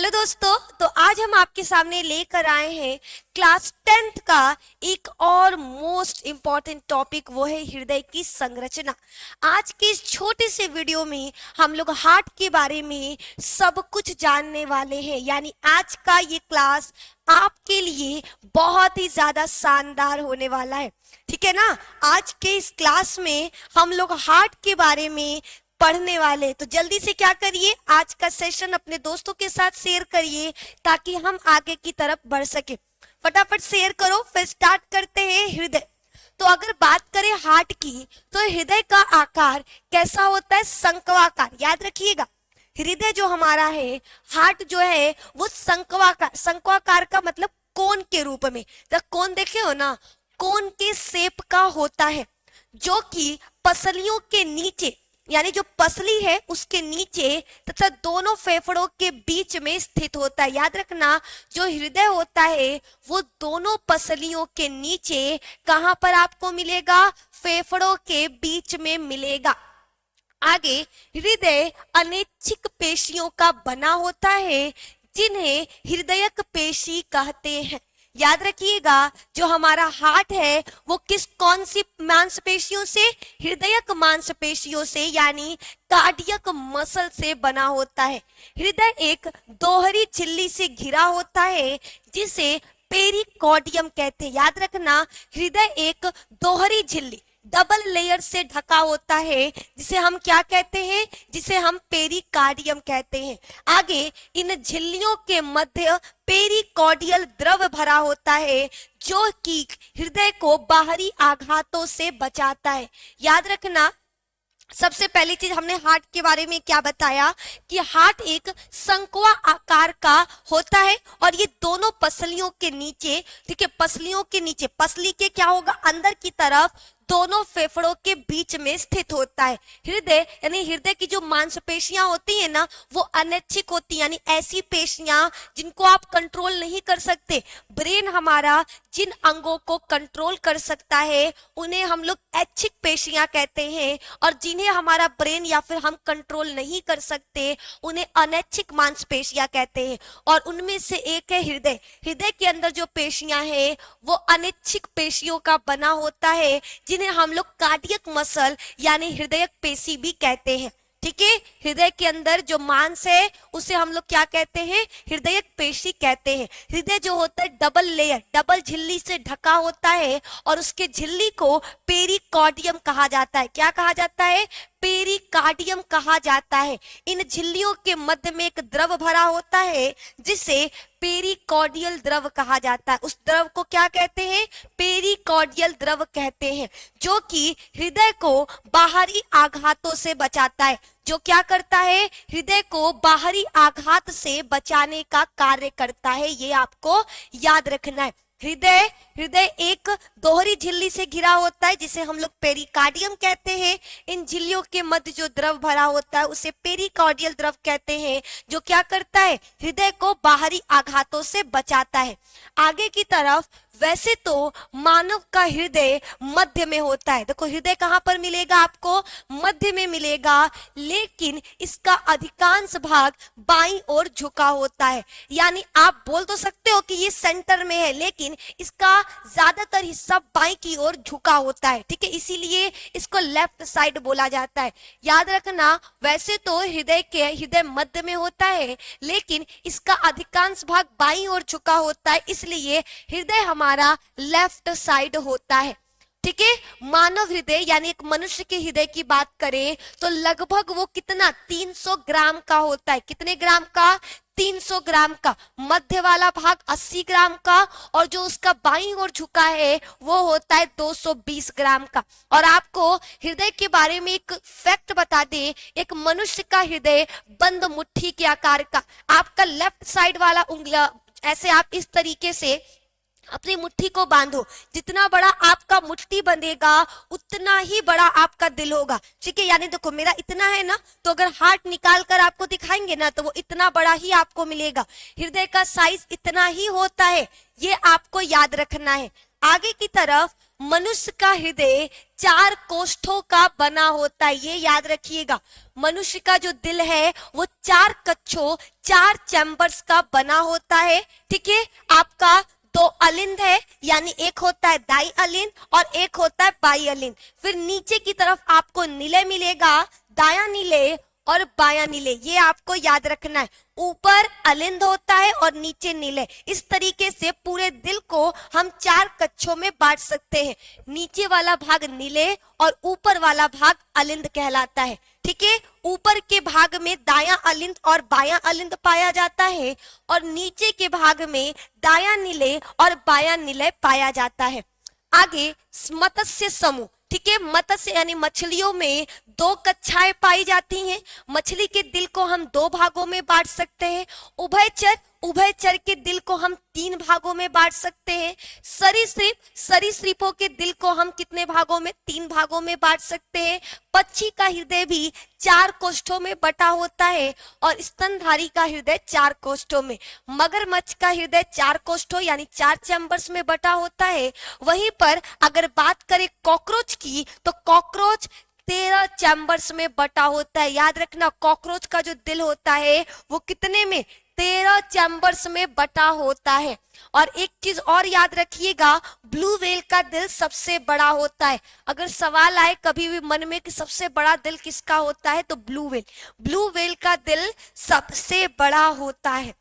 Hello दोस्तों, तो आज हम आपके सामने लेकर आए हैं क्लास 10th का एक और मोस्ट इम्पॉर्टेंट टॉपिक, वो है हृदय की संरचना। आज के इस छोटे से वीडियो में हम लोग हार्ट के बारे में सब कुछ जानने वाले हैं। यानी आज का ये क्लास आपके लिए बहुत ही ज्यादा शानदार होने वाला है, ठीक है ना। आज के इस क्लास में हम लोग हार्ट के बारे में पढ़ने वाले, तो जल्दी से क्या करिए, आज का सेशन अपने दोस्तों के साथ शेयर करिए ताकि हम आगे की तरफ बढ़ सके। फटाफट शेयर करो, फिर स्टार्ट करते हैं। हृदय, तो अगर बात करें हार्ट की, तो हृदय का आकार कैसा होता है? शंक्वाकार। याद रखिएगा, हृदय जो हमारा है, हार्ट जो है वो शंक्वाकार। शंक्वाकार का मतलब कोन के रूप में। जब कोन देखे हो ना, कोन के शेप का होता है, जो कि पसलियों के नीचे, यानी जो पसली है उसके नीचे तथा दोनों फेफड़ों के बीच में स्थित होता है। याद रखना, जो हृदय होता है वो दोनों पसलियों के नीचे कहां पर आपको मिलेगा? फेफड़ों के बीच में मिलेगा। आगे, हृदय अनैच्छिक पेशियों का बना होता है, जिन्हें हृदयक पेशी कहते हैं। याद रखिएगा, जो हमारा हार्ट है वो कौन सी मांसपेशियों से? हृदयक मांसपेशियों से, यानी कार्डियक मसल से बना होता है। हृदय एक दोहरी झिल्ली से घिरा होता है, जिसे पेरिकार्डियम कहते हैं। याद रखना, हृदय एक दोहरी झिल्ली, डबल लेयर से ढका होता है, जिसे हम क्या कहते हैं? जिसे हम पेरिकार्डियम कहते हैं। आगे, इन झिल्लियों के मध्य पेरिकार्डियल द्रव भरा होता है, जो कि हृदय को बाहरी आघातों से बचाता है। याद रखना, सबसे पहली चीज हमने हार्ट के बारे में क्या बताया कि हार्ट एक शंक्वा आकार का होता है, और ये दोनों पसलियों के नीचे, ठीक है, पसलियों के नीचे, पसली के क्या होगा? अंदर की तरफ दोनों फेफड़ों के बीच में स्थित होता है। हृदय, यानी हृदय की जो मांसपेशियां होती है ना, वो अनैच्छिक होती है, यानी ऐसी पेशियां जिनको आप कंट्रोल नहीं कर सकते। ब्रेन हमारा जिन अंगों को कंट्रोल कर सकता है उन्हें हम लोग ऐच्छिक पेशियां कहते हैं, और जिन्हें हमारा ब्रेन या फिर हम कंट्रोल नहीं कर सकते उन्हें अनैच्छिक मांसपेशियां कहते हैं। और उनमें से एक है हृदय। हृदय के अंदर जो पेशियां हैं वो अनैच्छिक पेशियों का बना होता है, जिन्हें हम लोग कार्डियक मसल यानी हृदयक पेशी भी कहते हैं। ठीक है, हृदय के अंदर जो मांस है उसे हम लोग क्या कहते हैं? हृदयक पेशी कहते हैं। हृदय जो होता है डबल लेयर, डबल झिल्ली से ढका होता है, और उसके झिल्ली को पेरिकार्डियम कहा जाता है। क्या कहा जाता है? पेरिकार्डियम कहा जाता है। इन झिल्लियों के मध्य में एक द्रव भरा होता है, जिसे पेरिकार्डियल द्रव कहा जाता है। उस द्रव को क्या कहते हैं? पेरिकार्डियल द्रव कहते हैं, जो कि हृदय को बाहरी आघातों से बचाता है। जो क्या करता है? हृदय को बाहरी आघात से बचाने का कार्य करता है। ये आपको याद रखना है। हृदय एक दोहरी झिल्ली से घिरा होता है, जिसे हम लोग पेरिकार्डियम कहते हैं। इन झिल्लियों के मध्य जो द्रव भरा होता है उसे पेरिकार्डियल द्रव कहते हैं, जो क्या करता है? हृदय को बाहरी आघातों से बचाता है। आगे की तरफ, वैसे तो मानव का हृदय मध्य में होता है। देखो, हृदय कहां पर मिलेगा आपको? मध्य में मिलेगा, लेकिन इसका अधिकांश भाग बाईं ओर झुका होता है। यानी आप बोल तो सकते हो कि ये सेंटर में है, लेकिन इसका ज्यादातर हिस्सा बाईं की ओर झुका होता है। ठीक है, इसीलिए इसको लेफ्ट साइड बोला जाता है। याद रखना, वैसे तो हृदय मध्य में होता है, लेकिन इसका अधिकांश भाग बाईं ओर झुका होता है, इसलिए हृदय हमारा लेफ्ट साइड होता है। ठीक है, मानव हृदय यानी एक मनुष्य के हृदय की बात करें तो लगभग वो कितना? 300 ग्राम का होता है। कितने ग्राम का? 300 ग्राम का। मध्य वाला भाग 80 ग्राम का, और जो उसका बाईं ओर झुका है वो होता है 220 ग्राम का। और आपको हृदय के बारे में एक फैक्ट बता दें, एक मनुष्य का हृदय बंद मुट्ठी के आकार का। आपका लेफ्ट साइड वाला उंगला ऐसे आप इस तरीके से अपनी मुट्ठी को बांधो, जितना बड़ा आपका मुट्ठी बंधेगा उतना ही बड़ा आपका दिल होगा। ठीक है, यानी देखो मेरा इतना है ना, तो अगर हार्ट निकाल कर आपको दिखाएंगे ना तो वो इतना बड़ा ही आपको मिलेगा। हृदय का साइज इतना ही होता है, ये आपको याद रखना है। आगे की तरफ, मनुष्य का हृदय 4 कोष्ठों का बना होता है, ये याद रखिएगा। मनुष्य का जो दिल है वो 4 कक्षों 4 चैम्बर्स का बना होता है। ठीक है, आपका 2 अलिंद है, यानी एक होता है दाई अलिंद और एक होता है बाई अलिंद। फिर नीचे की तरफ आपको निलय मिलेगा, दाया निलय और बाया निलय, ये आपको याद रखना है। ऊपर अलिंद होता है और नीचे निलय। इस तरीके से पूरे दिल को हम 4 कक्षों में बांट सकते हैं। नीचे वाला भाग निलय और ऊपर वाला भाग अलिंद कहलाता है। ठीक है, ऊपर के भाग में दाया अलिंद और बाया अलिंद पाया जाता है और नीचे के भाग में दाया निलय और बाया निलय पाया जाता है। आगे मत्स्य समूह। ठीक है, मत्स्य यानी मछलियों में 2 कक्षाएं पाई जाती हैं। मछली के दिल को हम 2 भागों में बांट सकते हैं। उभयचर, उभयचर के दिल को हम 3 भागों में बांट सकते हैं। सरीसृप, सरीसृपों के दिल को हम कितने भागों में? 3 भागों में बांट सकते हैं। पक्षी का हृदय भी 4 कोष्ठों में बटा होता है और स्तनधारी का हृदय 4 कोष्ठों में। मगरमच्छ का हृदय 4 कोष्ठों यानी 4 चैम्बर्स में बटा होता है। वहीं पर अगर बात करें कॉकरोच की, तो कॉकरोच 13 चैम्बर्स में बटा होता है। याद रखना, कॉकरोच का जो दिल होता है वो कितने में? 13 चैम्बर्स में बटा होता है। और एक चीज और याद रखिएगा, ब्लू व्हेल का दिल सबसे बड़ा होता है। अगर सवाल आए कभी भी मन में कि सबसे बड़ा दिल किसका होता है, तो ब्लू व्हेल, ब्लू व्हेल का दिल सबसे बड़ा होता है।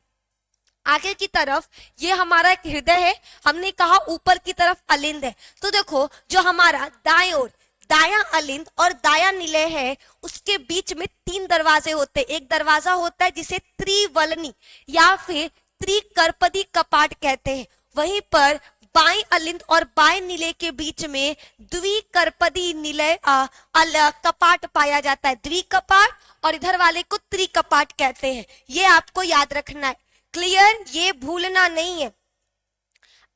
आगे की तरफ ये हमारा एक हृदय है, हमने कहा ऊपर की तरफ अलिंद है। तो देखो, जो हमारा दाएं ओर दाया अलिंद और दाया निलय है, उसके बीच में 3 दरवाजे होते हैं। एक दरवाजा होता है जिसे त्रिवलनी या फिर त्रिकर्पदी कपाट कहते हैं। वहीं पर बाएं अलिंद और बाएं निलय के बीच में द्विकर्पदी निलय कपाट पाया जाता है। द्विकपाट, और इधर वाले को त्रिकपाट कहते हैं। ये आपको याद रखना है। क्लियर, ये भूलना नहीं है।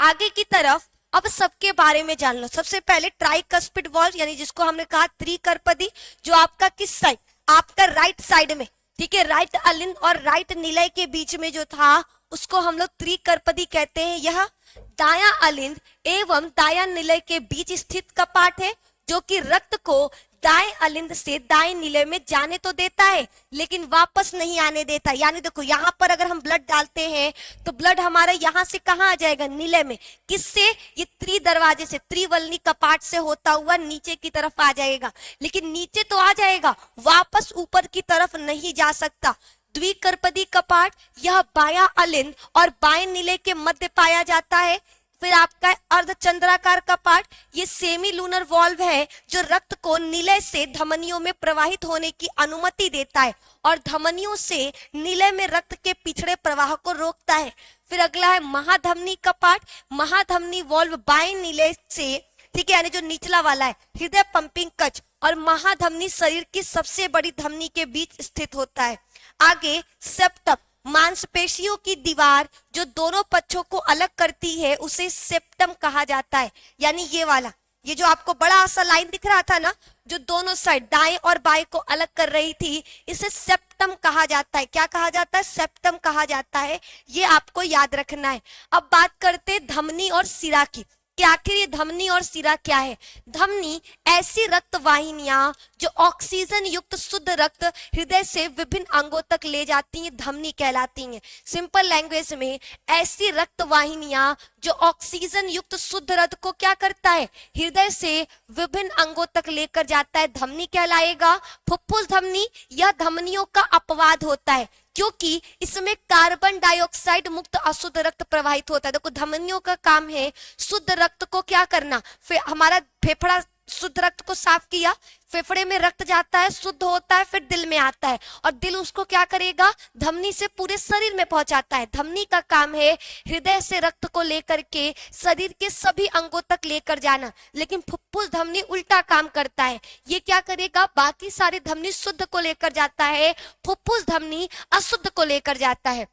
आगे की तरफ अब सबके बारे में जान लो। सबसे पहले ट्राइकस्पिड वॉल्व, यानी जिसको हमने कहा त्रिकर्पदी, जो आपका किस साइड? आपका राइट साइड में। ठीक है, राइट अलिंद और राइट निलय के बीच में जो था उसको हम लोग त्रिकर्पदी कहते हैं। यह दाया अलिंद एवं दाया निलय के बीच स्थित कपाट है, जो कि रक्त को दाएं अलिंद से दाएं निलय में जाने तो देता है लेकिन वापस नहीं आने देता। यानी देखो, यहाँ पर अगर हम ब्लड डालते हैं तो ब्लड हमारा यहाँ से कहाँ आ जाएगा? निलय में। किससे? ये दरवाजे से, त्रिवलनी कपाट से होता हुआ नीचे की तरफ आ जाएगा। लेकिन नीचे तो आ जाएगा, वापस ऊपर की तरफ नहीं जा सकता। द्विकर्पदी कपाट यह बाया अलिंद और बाएं निलय के मध्य पाया जाता है। फिर आपका अर्धचंद्राकार कपाट, ये सेमी लूनर वॉल्व है जो रक्त को निलय से धमनियों में प्रवाहित होने की अनुमति देता है और धमनियों से निलय में रक्त के पिछड़े प्रवाह को रोकता है। फिर अगला है महाधमनी कपाट। महाधमनी वॉल्व बाएं निलय से, ठीक है, यानी जो निचला वाला है, हृदय पंपिंग कक्ष और महाधमनी शरीर की सबसे बड़ी धमनी के बीच स्थित होता है। आगे सेप्टम, मांसपेशियों की दीवार जो दोनों पक्षों को अलग करती है उसे सेप्टम कहा जाता है। यानी ये वाला, ये जो आपको बड़ा सा लाइन दिख रहा था ना, जो दोनों साइड दाएं और बाएं को अलग कर रही थी, इसे सेप्टम कहा जाता है। क्या कहा जाता है? सेप्टम कहा जाता है। ये आपको याद रखना है। अब बात करते हैं धमनी और सिरा की कि आखिर ये धमनी और सिरा क्या है। धमनी ऐसी रक्त वाहिनियां जो ऑक्सीजन युक्त शुद्ध रक्त हृदय से विभिन्न अंगों तक ले जाती हैं, धमनी कहलाती हैं। सिंपल लैंग्वेज में, ऐसी रक्त वाहिनियां जो ऑक्सीजन युक्त शुद्ध रक्त को क्या करता है? हृदय से विभिन्न अंगों तक लेकर जाता है, धमनी कहलाएगा। फुफ्फुस धमनी, यह धमनियों का अपवाद होता है क्योंकि इसमें कार्बन डाइऑक्साइड मुक्त अशुद्ध रक्त प्रवाहित होता है। देखो, धमनियों का काम है शुद्ध रक्त को क्या करना, फिर हमारा फेफड़ा शुद्ध रक्त को साफ किया, फेफड़े में रक्त जाता है, शुद्ध होता है, फिर दिल में आता है और दिल उसको क्या करेगा? धमनी से पूरे शरीर में पहुंचाता है। धमनी का काम है हृदय से रक्त को लेकर के शरीर के सभी अंगों तक लेकर जाना, लेकिन फुफ्फुस धमनी उल्टा काम करता है। ये क्या करेगा? बाकी सारी धमनी शुद्ध को लेकर जाता है, फुफ्फुस धमनी अशुद्ध को लेकर जाता है।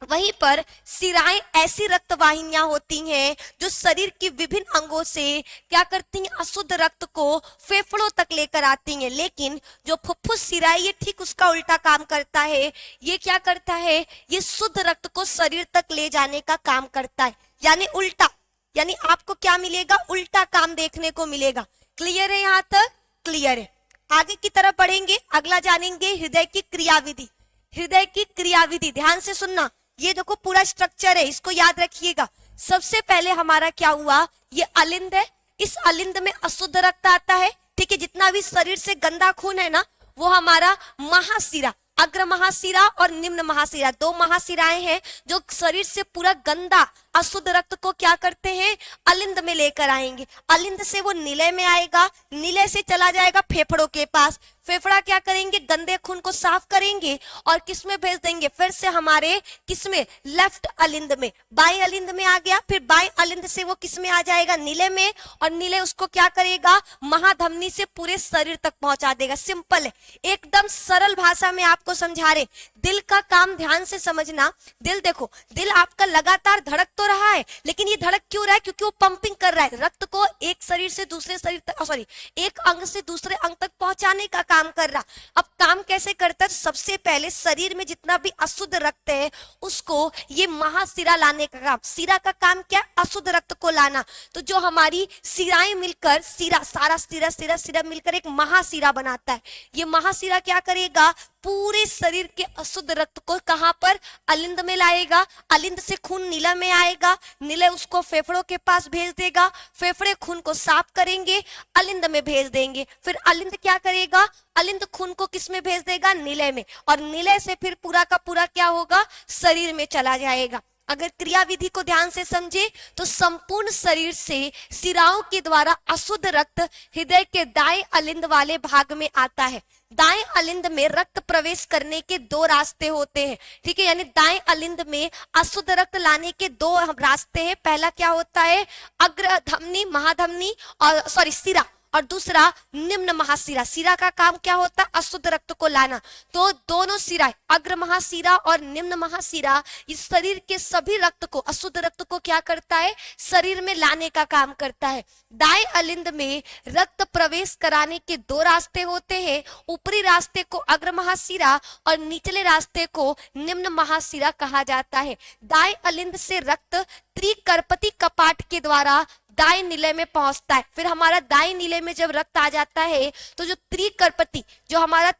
वहीं पर सिराएं ऐसी रक्त वाहिनियां होती हैं जो शरीर की विभिन्न अंगों से क्या करती हैं? अशुद्ध रक्त को फेफड़ों तक लेकर आती हैं। लेकिन जो फुफ्फुस सिरा है ये ठीक उसका उल्टा काम करता है। ये क्या करता है? ये शुद्ध रक्त को शरीर तक ले जाने का काम करता है, यानी उल्टा। यानी आपको क्या मिलेगा? उल्टा काम देखने को मिलेगा। क्लियर है? यहाँ तक क्लियर है? आगे की तरफ बढ़ेंगे, अगला जानेंगे हृदय की क्रियाविधि। हृदय की क्रियाविधि ध्यान से सुनना, ये देखो पूरा स्ट्रक्चर है, इसको याद रखिएगा। सबसे पहले हमारा क्या हुआ, ये अलिंद है, इस अलिंद में अशुद्ध रक्त आता है, ठीक है। जितना भी शरीर से गंदा खून है ना, वो हमारा महाशिरा, अग्र महाशिरा और निम्न महाशिरा, दो महाशिराएं हैं जो शरीर से पूरा गंदा अशुद्ध रक्त को क्या करते हैं, अलिंद में लेकर आएंगे। अलिंद से वो निलय में आएगा, निलय से चला जाएगा फेफड़ों के पास, फेफड़ा क्या करेंगे, गंदे खून को साफ करेंगे और किस में भेज देंगे, फिर से हमारे किस में, लेफ्ट अलिंद में, बाएं अलिंद में आ गया। फिर बाएं अलिंद से वो किस में आ जाएगा, निलय में, और निलय उसको क्या करेगा, महाधमनी से पूरे शरीर तक पहुंचा देगा। सिंपल है, एकदम सरल भाषा में आपको समझा रहे। दिल का काम ध्यान से समझना। दिल देखो, दिल आपका लगातार धड़क तो रहा है, लेकिन ये धड़क क्यों रहा है, क्योंकि वो पंपिंग कर रहा है रक्त को एक शरीर से दूसरे शरीर तक, सॉरी, एक अंग से दूसरे अंग तक पहुंचाने का काम कर रहा। अब काम कैसे करता है, सबसे पहले शरीर में जितना भी अशुद्ध रक्त है उसको ये महाशिरा लाने का काम। शिरा का काम क्या, अशुद्ध रक्त को लाना। तो जो हमारी शिराएं मिलकर, शिरा, सारा शिरा शिरा शिरा मिलकर एक महाशिरा बनाता है। ये महाशिरा क्या करेगा, पूरे शरीर के अशुद्ध रक्त को कहां पर, अलिंद में लाएगा। अलिंद से खून नीला में आएगा, नीले उसको फेफड़ों के पास भेज देगा, फेफड़े खून को साफ करेंगे, अलिंद में भेज देंगे। फिर अलिंद क्या करेगा, अलिंद खून को किस में भेज देगा, नीले में, और नीले से फिर पूरा का पूरा क्या होगा, शरीर में चला जाएगा। अगर क्रियाविधि को ध्यान से समझे तो संपूर्ण शरीर से शिराओं के द्वारा अशुद्ध रक्त हृदय के दाएं अलिंद वाले भाग में आता है। दाएं अलिंद में रक्त प्रवेश करने के दो रास्ते होते हैं, ठीक है, यानी दाएं अलिंद में अशुद्ध रक्त लाने के दो रास्ते हैं। पहला क्या होता है, अग्र धमनी, महाधमनी, और सॉरी शिरा, और दूसरा निम्न महाशिरा। शिरा का काम क्या होता है, अशुद्ध रक्त को लाना। तो दोनों शिरा, अग्र महाशिरा और निम्न महाशिरा, इस शरीर के सभी रक्त को, अशुद्ध रक्त को क्या करता है, शरीर में लाने का काम करता है। दाएं अलिंद में रक्त प्रवेश कराने के दो रास्ते होते हैं, ऊपरी रास्ते को अग्र महाशिरा और निचले रास्ते को निम्न महाशिरा कहा जाता है। दाएं अलिंद से रक्त त्रिकर्पति कपाट के द्वारा दाएं नीले में पहुंचता है। फिर हमारा दाएं नीले में जब रक्त आ जाता है तो जो त्रिकर्पति, जो हमारा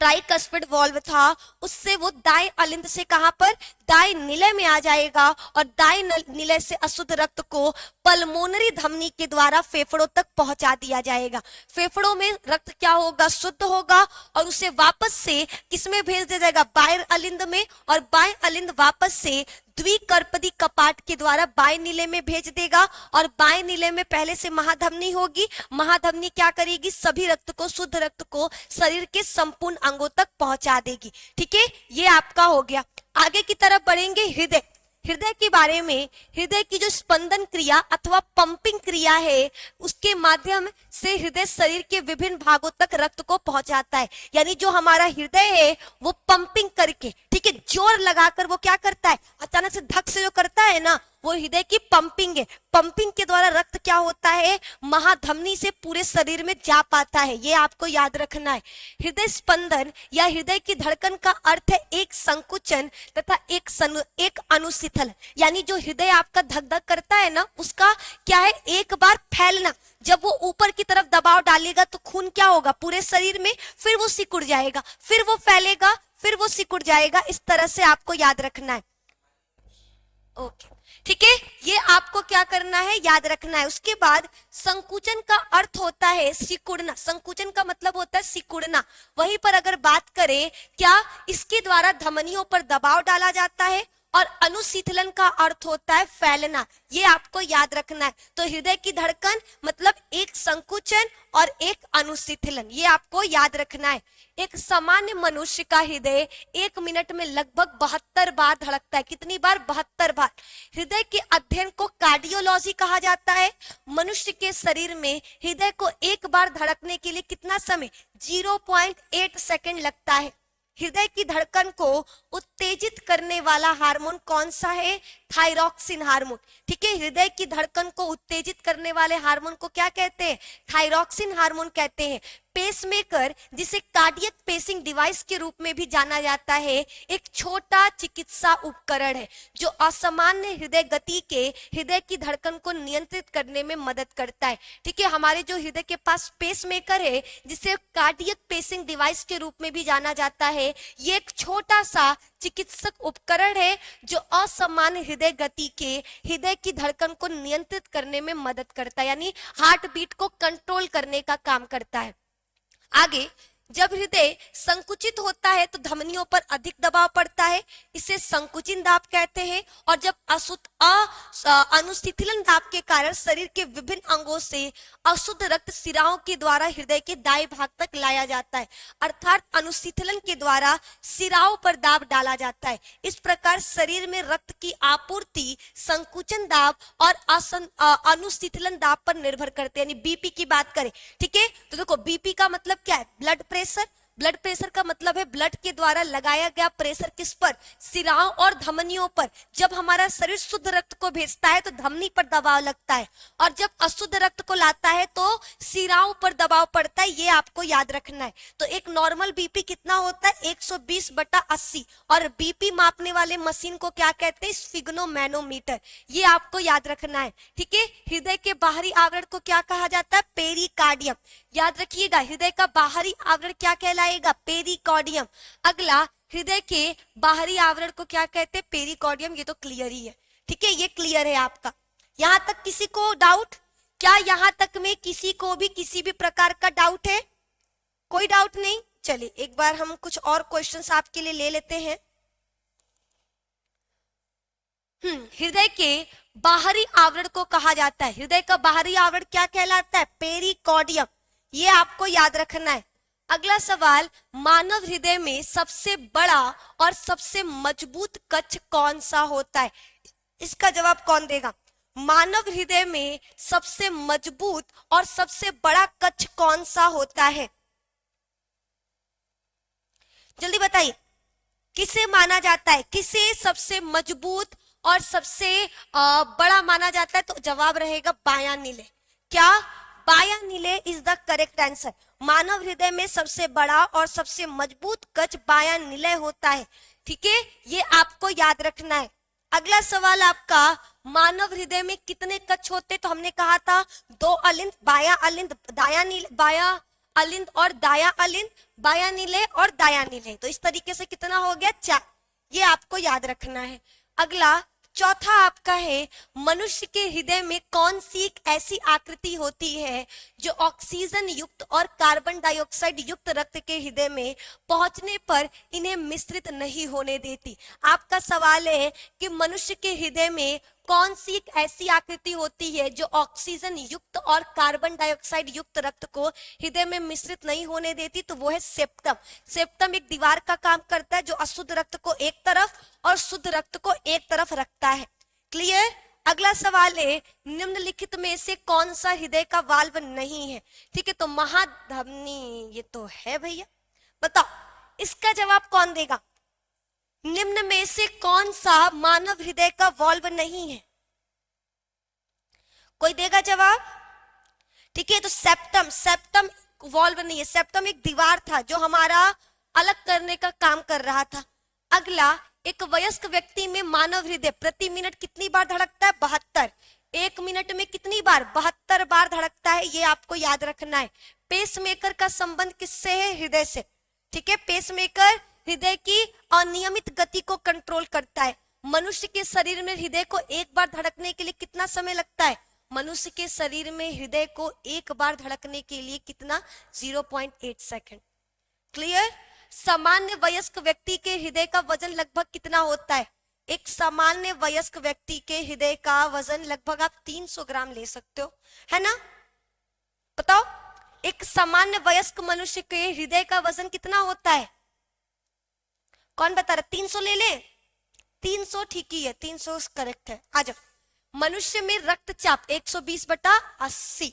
ट्राइकस्पिड वॉल्व था, उससे वो दाएं अलिंद से कहां पर, दाएं नीले में आ जाएगा, और दाएं नीले से अशुद्ध रक्त को पल्मोनरी धमनी के द्वारा फेफड़ों तक पहुंचा दिया जाएगा। फेफड़ों में रक्त क्या होगा, शुद्ध होगा, और उसे वापस से किसमें भेज दिया जाएगा, बाएं अलिंद में, और बाएं अलिंद वापस से द्विकर्पदी कपाट के द्वारा बाएं नीले में भेज देगा। और बाएं नीले में पहले से महाधमनी होगी, महाधमनी क्या करेगी, सभी रक्त को, शुद्ध रक्त को शरीर के संपूर्ण अंगों तक पहुंचा देगी। ठीक है, ये आपका हो गया। आगे की तरफ बढ़ेंगे, हृदय। हृदय के बारे में, हृदय की जो स्पंदन क्रिया अथवा पंपिंग क्रिया है, उसके माध्यम से हृदय शरीर के विभिन्न भागों तक रक्त को पहुंचाता है। यानी जो हमारा हृदय है वो पंपिंग करके, ठीक है, जोर लगाकर वो क्या करता है, अचानक से धक से जो करता है ना, वो हृदय की पंपिंग है। पंपिंग के द्वारा रक्त क्या होता है, महाधमनी से पूरे शरीर में जा पाता है। ये आपको याद रखना है। हृदय स्पंदन या हृदय की धड़कन का अर्थ है एक संकुचन तथा एक अनुशीतल। यानी जो हृदय आपका धक धक करता है ना, उसका क्या है, एक बार फैलना। जब वो ऊपर की तरफ दबाव डालेगा तो खून क्या होगा, पूरे शरीर में, फिर वो सिकुड़ जाएगा, फिर वो फैलेगा, फिर वो सिकुड़ जाएगा। इस तरह से आपको याद रखना है। ओके, ठीक है, ये आपको क्या करना है, याद रखना है। उसके बाद संकुचन का अर्थ होता है सिकुड़ना। संकुचन का मतलब होता है सिकुड़ना। वहीं पर अगर बात करें, क्या इसके द्वारा धमनियों पर दबाव डाला जाता है, और अनुशीतलन का अर्थ होता है फैलना। ये आपको याद रखना है। तो हृदय की धड़कन मतलब एक संकुचन और एक अनुशीतलन, ये आपको याद रखना है। एक सामान्य मनुष्य का हृदय 1 मिनट में लगभग 72 बार धड़कता है। कितनी बार, 72 बार। हृदय के अध्ययन को कार्डियोलॉजी कहा जाता है। मनुष्य के शरीर में हृदय को एक बार धड़कने के लिए कितना समय, 0.8 सेकेंड लगता है। हृदय की धड़कन को उत्तेजित करने वाला हार्मोन कौन सा है, थायरॉक्सिन हार्मोन। ठीक है, हृदय की धड़कन को उत्तेजित करने वाले हार्मोन को क्या कहते हैं? थायरॉक्सिन हार्मोन कहते हैं। पेसमेकर, जिसे कार्डियक पेसिंग डिवाइस के रूप में भी जाना जाता है, एक छोटा चिकित्सा उपकरण है जो असामान्य हृदय गति के हृदय की धड़कन को नियंत्रित करने में मदद करता है। ठीक है, हमारे जो हृदय के पास पेसमेकर है, जिसे कार्डियक पेसिंग डिवाइस के रूप में भी जाना जाता है, ये एक छोटा सा चिकित्सक उपकरण है जो असामान्य हृदय गति के हृदय की धड़कन को नियंत्रित करने में मदद करता है, यानी हार्ट बीट को कंट्रोल करने का काम करता है। आगे, जब हृदय संकुचित होता है तो धमनियों पर अधिक दबाव पड़ता है, इसे संकुचन दाब कहते हैं। और जब अनुस्थितिलन दाब के कारण शरीर के विभिन्न अंगों से अशुद्ध रक्त सिराओं के द्वारा हृदय के दाएं भाग तक लाया जाता है, अर्थात अनुस्थितिलन के द्वारा सिराओं पर दाब डाला जाता है। इस प्रकार शरीर में रक्त की आपूर्ति संकुचन दाब और अनुस्थितिलन दाब पर निर्भर करते हैं, यानी बीपी की बात करें। ठीक है, तो देखो बीपी का मतलब क्या है? Blood pressure. ब्लड प्रेशर का मतलब है ब्लड के द्वारा लगाया गया प्रेशर किस पर? सिराओं और धमनियों पर। जब हमारा शरीर शुद्ध रक्त को भेजता है तो धमनी पर दबाव लगता है, और जब अशुद्ध रक्त को लाता है तो सिराओं पर दबाव पड़ता है। ये आपको याद रखना है। तो एक नॉर्मल बीपी कितना होता है? 120/80। और बीपी मापने वाले मशीन को क्या कहते हैं? स्फिग्नोमैनोमीटर। ये आपको याद रखना है। ठीक है, हृदय के बाहरी आवरण को क्या कहा जाता है? पेरिकार्डियम। याद रखिएगा, हृदय का बाहरी आवरण क्या कहलाएगा? पेरिकार्डियम। अगला, हृदय के बाहरी आवरण को क्या कहते हैं? पेरिकार्डियम। ये तो क्लियर ही है। ठीक है, ये क्लियर है आपका। यहां तक किसी को डाउट? क्या यहां तक में किसी को भी किसी भी प्रकार का डाउट है? कोई डाउट नहीं? चलिए एक बार हम कुछ और क्वेश्चंस आपके लिए ले लेते हैं। हृदय के बाहरी आवरण को कहा जाता है, हृदय का बाहरी आवरण क्या कहलाता है? पेरिकार्डियम। ये आपको याद रखना है। अगला सवाल, मानव हृदय में सबसे बड़ा और सबसे मजबूत कक्ष कौन सा होता है? इसका जवाब कौन देगा? मानव हृदय में सबसे मजबूत और सबसे बड़ा कक्ष कौन सा होता है? जल्दी बताइए, किसे माना जाता है? किसे सबसे मजबूत और सबसे बड़ा माना जाता है? तो जवाब रहेगा बायां नीले। क्या? बायां नीले इज द करेक्ट आंसर। मानव हृदय में सबसे बड़ा और सबसे मजबूत कक्ष बायां नीले होता है। ठीक है, ये आपको याद रखना है। अगला सवाल आपका, मानव हृदय में कितने कक्ष होते? तो हमने कहा था 2 अलिंद, बायां अलिंद, दायां नीले, बायां अलिंद और दायां अलिंद, बायां नीले और दायां नीले। तो इस तरीके से कितना हो गया? 4। ये आपको याद रखना है। अगला चौथा आपका है, मनुष्य के हृदय में कौन सी एक ऐसी आकृति होती है जो ऑक्सीजन युक्त और कार्बन डाइऑक्साइड युक्त रक्त के हृदय में पहुंचने पर इन्हें मिश्रित नहीं होने देती? आपका सवाल है कि मनुष्य के हृदय में कौन सी एक ऐसी आकृति होती है जो ऑक्सीजन युक्त और कार्बन डाइऑक्साइड युक्त रक्त को हृदय में मिश्रित नहीं होने देती? तो वो है सेप्टम। सेप्टम एक दीवार का काम करता है जो अशुद्ध रक्त को एक तरफ और शुद्ध रक्त को एक तरफ रखता है। क्लियर? अगला सवाल है, निम्नलिखित में से कौन सा हृदय का वाल्व नहीं है? ठीक है, तो महाधमनी ये तो है भैया। बताओ इसका जवाब कौन देगा? निम्न में से कौन सा मानव हृदय का वाल्व नहीं है? कोई देगा जवाब? ठीक है, तो सेप्टम। सेप्टम वाल्व नहीं है। सेप्टम एक दीवार था जो हमारा अलग करने का काम कर रहा था। अगला, एक वयस्क व्यक्ति में मानव हृदय प्रति मिनट कितनी बार धड़कता है? 72। 1 मिनट में कितनी बार? 72 बार धड़कता है। ये आपको याद रखना है। पेसमेकर का संबंध किससे है? हृदय से। ठीक है, पेसमेकर हृदय की अनियमित गति को कंट्रोल करता है। मनुष्य के शरीर में हृदय को एक बार धड़कने के लिए कितना समय लगता है? मनुष्य के शरीर में हृदय को एक बार धड़कने के लिए कितना? 0.8 सेकंड। क्लियर? सामान्य वयस्क व्यक्ति के हृदय का वजन लगभग कितना होता है? एक सामान्य वयस्क व्यक्ति के हृदय का वजन लगभग आप 300 ग्राम ले सकते हो, है ना? बताओ, एक सामान्य वयस्क मनुष्य के हृदय का वजन कितना होता है? कौन बता रहा? 300 ले ले। 300 ठीक ही है, 300 करेक्ट है। आ जाओ। मनुष्य में रक्तचाप 120/80।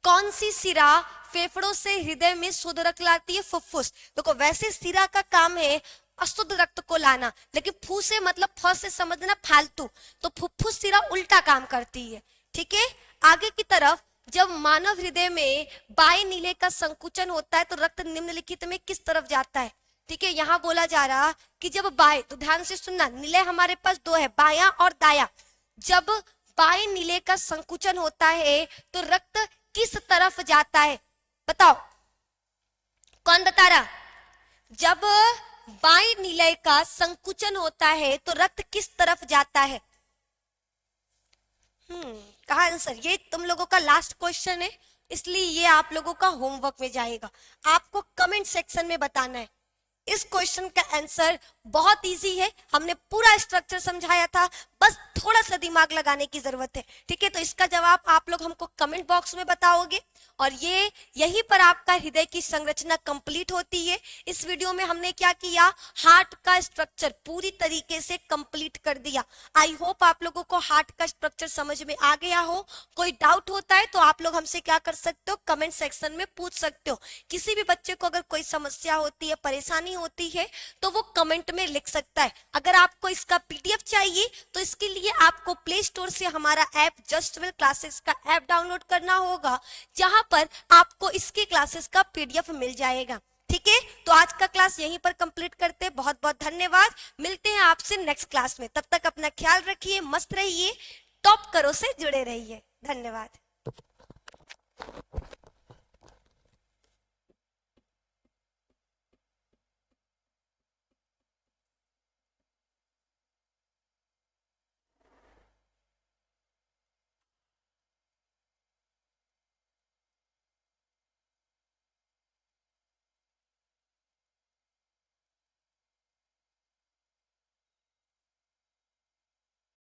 कौन सी सिरा फेफड़ों से हृदय में शुद्ध रक्त लाती है? फुफ्फुस। देखो वैसे सिरा का काम है अशुद्ध रक्त को लाना, लेकिन फू से मतलब फ से समझना फालतू, तो फुफ्फुस सिरा उल्टा काम करती है। ठीक है, आगे की तरफ जब मानव हृदय में बाएं नीले का संकुचन होता है तो रक्त निम्नलिखित में किस तरफ जाता है। ठीक है, यहाँ बोला जा रहा कि जब बाएं, तो ध्यान से सुनना, नीले हमारे पास दो है, बायां और दाया। जब बाएं नीले का संकुचन होता है तो रक्त किस तरफ जाता है, बताओ कौन बता रहा। जब बाएं नीले का संकुचन होता है तो रक्त किस तरफ जाता है। कहा आंसर, ये तुम लोगों का लास्ट क्वेश्चन है, इसलिए ये आप लोगों का होमवर्क में जाएगा, आपको कमेंट सेक्शन में बताना है। इस क्वेश्चन का आंसर बहुत इजी है, हमने पूरा स्ट्रक्चर समझाया था, बस थोड़ा सा दिमाग लगाने की जरूरत है। ठीक है, तो इसका जवाब आप लोग हमको कमेंट बॉक्स में बताओगे, और ये यहीं पर आपका हृदय की संरचना कंप्लीट होती है। इस वीडियो में हमने क्या किया, हार्ट का स्ट्रक्चर पूरी तरीके से कंप्लीट कर दिया। आई होप आप लोगों को हार्ट का स्ट्रक्चर समझ में आ गया हो। कोई डाउट होता है तो आप लोग हमसे क्या कर सकते हो, कमेंट सेक्शन में पूछ सकते हो। किसी भी बच्चे को अगर कोई समस्या होती है, परेशानी होती है, तो वो कमेंट में लिख सकता है। अगर आपको इसका पीडीएफ चाहिए तो इसके लिए आपको प्ले स्टोर से हमारा ऐप जस्ट वेल क्लासेस का ऐप डाउनलोड करना होगा, जहां पर आपको इसके क्लासेस का पीडीएफ मिल जाएगा। ठीक है, तो आज का क्लास यहीं पर कंप्लीट करते हैं। बहुत बहुत धन्यवाद, मिलते हैं आपसे नेक्स्ट क्लास में। तब तक अपना ख्याल रखिए, मस्त रहिए, टॉप करो से जुड़े रहिए। धन्यवाद।